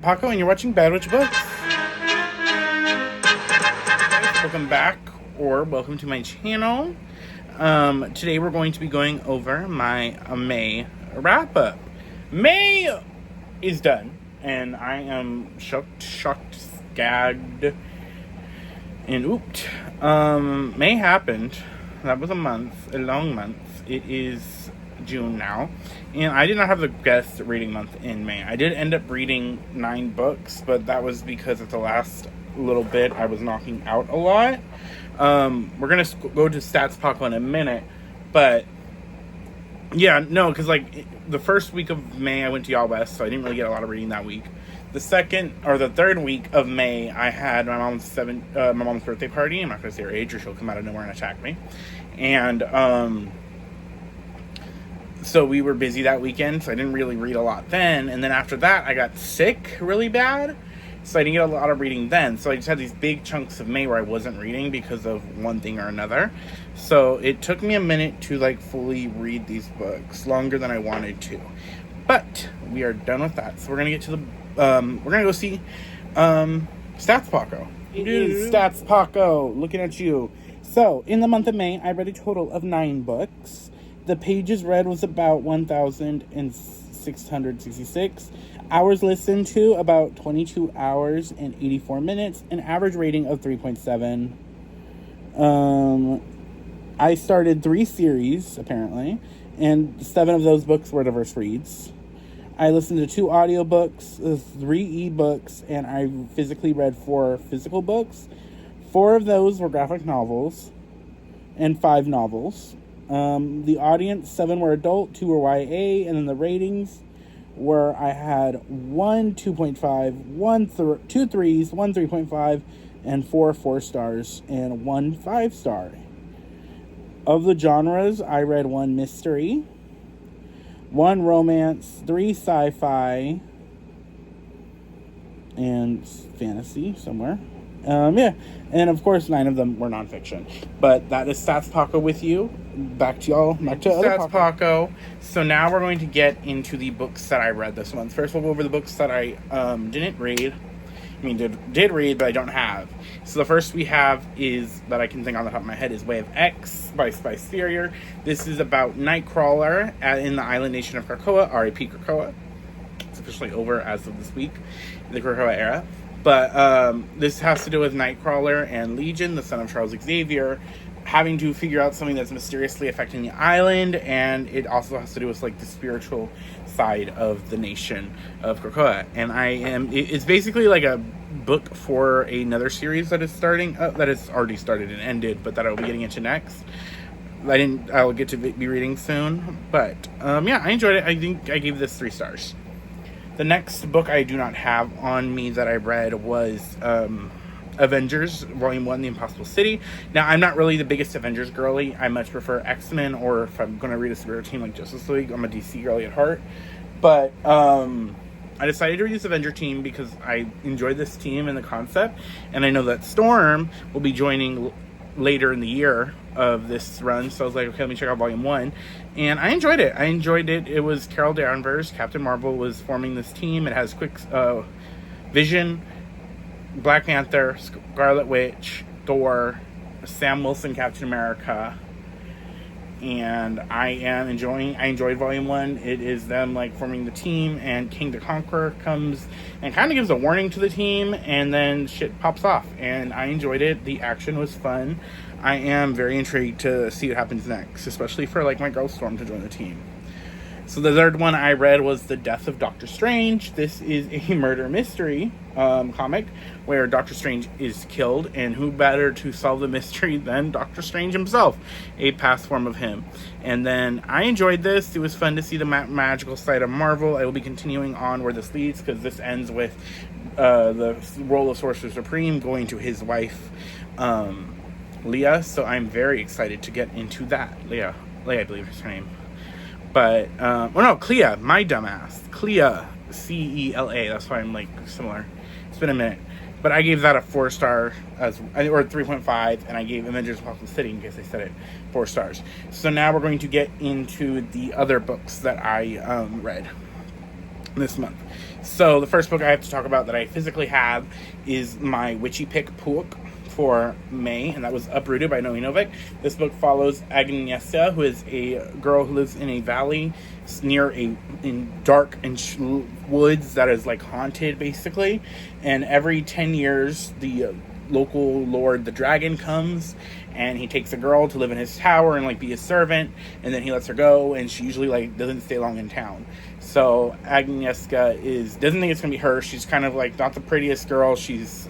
Paco, and you're watching Bad Witch Books. Welcome back, or welcome to my channel. Today we're going to be going over my May wrap-up. May is done, and I am shocked, gagged, and ooped. May happened. That was a long month. It is June now, and I did not have the best reading month in May. I did end up reading 9 books, but that was because at the last little bit I was knocking out a lot. We're gonna go to Stats Paco in a minute, but yeah, no, because like the first week of May I went to Y'all West, so I didn't really get a lot of reading that week. The third week of May, I had my mom's birthday party. I'm not going to say her age or she'll come out of nowhere and attack me. And so we were busy that weekend, so I didn't really read a lot then. And then after that, I got sick really bad, so I didn't get a lot of reading then. So I just had these big chunks of May where I wasn't reading because of one thing or another. So it took me a minute to like fully read these books, longer than I wanted to. But we are done with that. So we're gonna get to the we're gonna go see Stats Paco. It is Stats Paco, looking at you. So in the month of May, I read a total of 9 books. The pages read was about 1,666. Hours listened to about 22 hours and 84 minutes. An average rating of 3.7. I started 3 series apparently, and 7 of those books were diverse reads. I listened to 2 audiobooks, 3 ebooks, and I physically read 4 physical books. 4 of those were graphic novels, and 5 novels. The audience, 7 were adult, 2 were YA, and then the ratings were, I had 1 2.5, 2 3s, 1 3.5, and 4 4 stars, and 1 5 star. Of the genres, I read 1 mystery, 1 romance, 3 sci-fi, and fantasy somewhere. Yeah, and of course 9 of them were nonfiction. But that is Stats Paco with you. Back to y'all. Back to Stats Paco. So now we're going to get into the books that I read this month. First, we'll go over the books that I didn't read. I mean, did read, but I don't have. So the first we have is, that I can think on the top of my head, is Way of X by Spice Ferrier. This is about Nightcrawler in the island nation of Krakoa, R.I.P. Krakoa. It's officially over as of this week, the Krakoa era. But this has to do with Nightcrawler and Legion, the son of Charles Xavier, having to figure out something that's mysteriously affecting the island, and it also has to do with like the spiritual side of the nation of Krakoa. And it's basically like a book for another series that is starting, that has already started and ended, but that I will be getting into next. I'll get to be reading soon, but yeah, I enjoyed it. I think I gave this 3 stars. The next book I do not have on me that I read was Avengers Volume 1, The Impossible City. Now, I'm not really the biggest Avengers girly. I much prefer X-Men, or if I'm going to read a superhero team like Justice League, I'm a DC girly at heart. But I decided to read this Avenger team because I enjoyed this team and the concept, and I know that Storm will be joining later in the year of this run, so I was like, okay, let me check out Volume 1, and I enjoyed it. It was Carol Danvers, Captain Marvel, was forming this team. It has Vision, Black Panther, Scarlet Witch, Thor, Sam Wilson, Captain America, and I enjoyed Volume 1. It is them like forming the team, and King the Conqueror comes and kind of gives a warning to the team, and then shit pops off, and I enjoyed it. The action was fun. I am very intrigued to see what happens next, especially for like my girl Storm to join the team. So the third one I read was The Death of Doctor Strange. This is a murder mystery comic where Doctor Strange is killed, and who better to solve the mystery than Doctor Strange himself, a past form of him. And then I enjoyed this. It was fun to see the magical side of Marvel. I will be continuing on where this leads, because this ends with the role of Sorcerer Supreme going to his wife, Leah. So I'm very excited to get into that. Leah, I believe is her name. But, Clea, my dumbass. Clea, C-E-L-A, that's why I'm, like, similar. It's been a minute. But I gave that a 4 star, or 3.5, and I gave Avengers Impossible City, in case I said it, 4 stars. So now we're going to get into the other books that I read. this month. So the first book I have to talk about that I physically have is my Witchy Pick book for May, and that was Uprooted by Noe Novik. This book follows Agnieszka, who is a girl who lives in a valley near in dark and woods that is like haunted, basically. And every 10 years, the local lord, the dragon, comes and he takes a girl to live in his tower and like be his servant, and then he lets her go, and she usually like doesn't stay long in town. So Agnieszka doesn't think it's gonna be her. She's kind of like not the prettiest girl. She's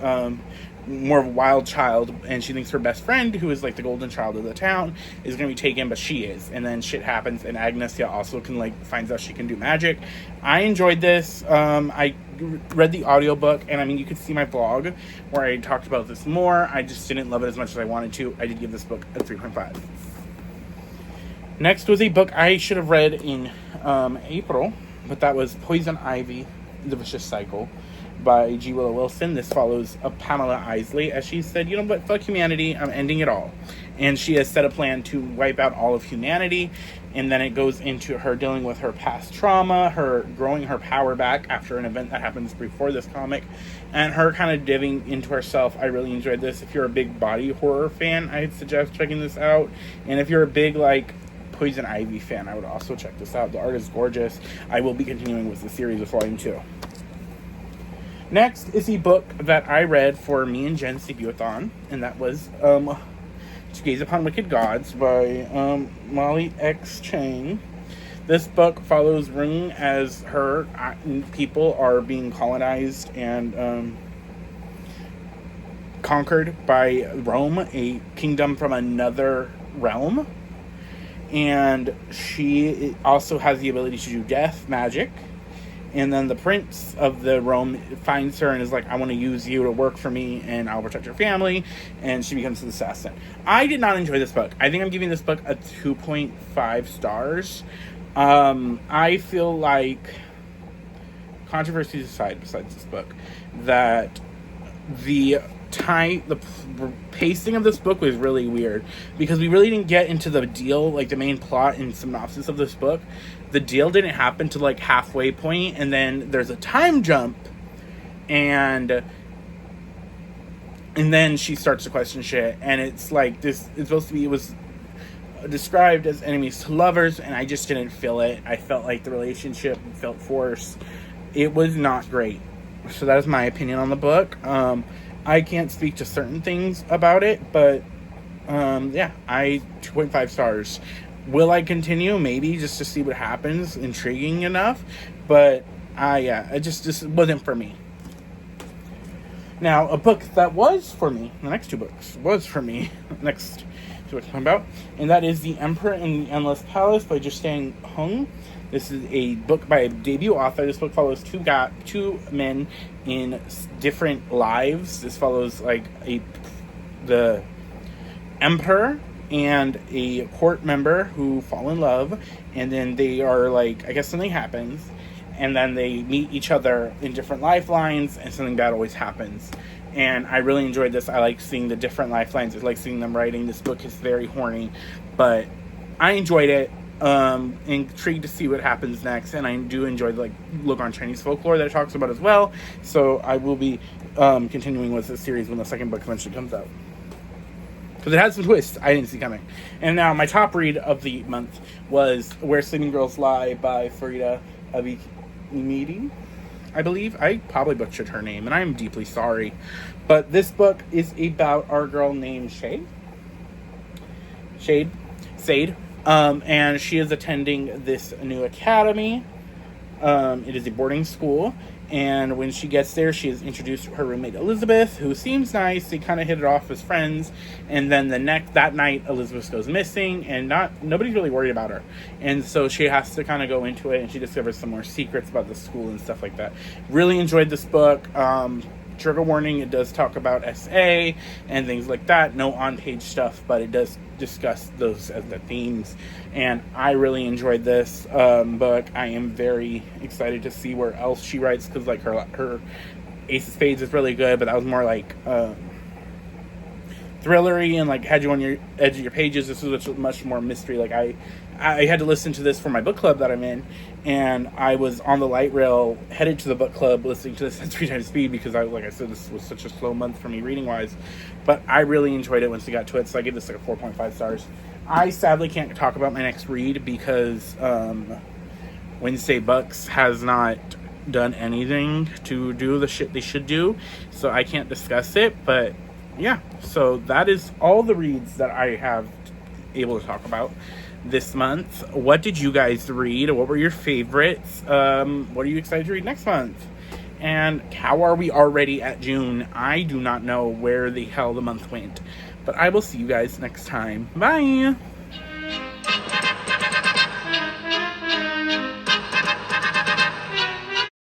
more of a wild child, and she thinks her best friend, who is like the golden child of the town, is going to be taken, but she is. And then shit happens, and Agnieszka also can like finds out she can do magic. I enjoyed this. I read the audiobook, and I mean, you could see my vlog where I talked about this more. I just didn't love it as much as I wanted to. I did give this book a 3.5. Next was a book I should have read in April, but that was Poison Ivy: The Vicious Cycle by G. Willow Wilson. This follows Pamela Isley, as she said, you know what, fuck humanity, I'm ending it all. And she has set a plan to wipe out all of humanity, and then it goes into her dealing with her past trauma, her growing her power back after an event that happens before this comic, and her kind of diving into herself. I really enjoyed this. If you're a big body horror fan, I'd suggest checking this out. And if you're a big, like, Poison Ivy fan, I would also check this out. The art is gorgeous. I will be continuing with the series with Volume 2. Next is the book that I read for me and Jen's debut-a-thon, and that was To Gaze Upon Wicked Gods by Molly X. Chang. This book follows Ring as her people are being colonized and conquered by Rome, a kingdom from another realm. And she also has the ability to do death magic. And then the prince of the Rome finds her and is like, I want to use you to work for me, and I'll protect your family. And she becomes an assassin. I did not enjoy this book. I think I'm giving this book a 2.5 stars. I feel like, controversies aside, besides this book, that the pacing of this book was really weird, because we really didn't get into the deal, like the main plot and synopsis of this book. The deal didn't happen to like halfway point, and then there's a time jump, and then she starts to question shit, and it's like this. It's supposed to be. It was described as enemies to lovers, and I just didn't feel it. I felt like the relationship felt forced. It was not great. So that is my opinion on the book. I can't speak to certain things about it, but yeah, 2.5 stars. Will I continue? Maybe, just to see what happens. Intriguing enough, but it just wasn't for me. Now, a book that was for me, the next two books was for me, next two books I'm talking about, and that is The Emperor in the Endless Palace by Justang Hung. This is a book by a debut author. This book follows two men in different lives. This follows like the emperor and a court member who fall in love, and then they are like, I guess something happens, and then they meet each other in different lifelines, and something bad always happens. And I really enjoyed this. I like seeing the different lifelines. I like seeing them writing. This book is very horny, but I enjoyed it. Intrigued to see what happens next, and I do enjoy the look on Chinese folklore that it talks about as well. So I will be continuing with this series when the second book eventually comes out, because it had some twists I didn't see coming. And now my top read of the month was Where Sleeping Girls Lie by Farida Abimidi. I believe I probably butchered her name, and I am deeply sorry. But this book is about our girl named Sade. And she is attending this new academy. It is a boarding school, and when she gets there, she is introduced to her roommate Elizabeth, who seems nice. They kind of hit it off as friends, and then that night, Elizabeth goes missing, and nobody's really worried about her, and so she has to kind of go into it, and she discovers some more secrets about the school and stuff like that. Really enjoyed this book. Trigger warning, it does talk about SA and things like that. No on-page stuff, but it does discuss those as the themes. And I really enjoyed this book. I am very excited to see where else she writes, because like her Ace of Spades is really good, but that was more like thrillery and like had you on your edge of your pages. This was much more mystery. Like I had to listen to this for my book club that I'm in, and I was on the light rail headed to the book club listening to this at 3 times speed because like I said, this was such a slow month for me reading wise, but I really enjoyed it once we got to it, so I give this like a 4.5 stars. I sadly can't talk about my next read because Wednesday Bucks has not done anything to do the shit they should do, so I can't discuss it. But yeah, so that is all the reads that I have able to talk about this month. What did you guys read? What were your favorites? What are you excited to read next month? And how are we already at June? I do not know where the hell the month went, but I will see you guys next time. Bye.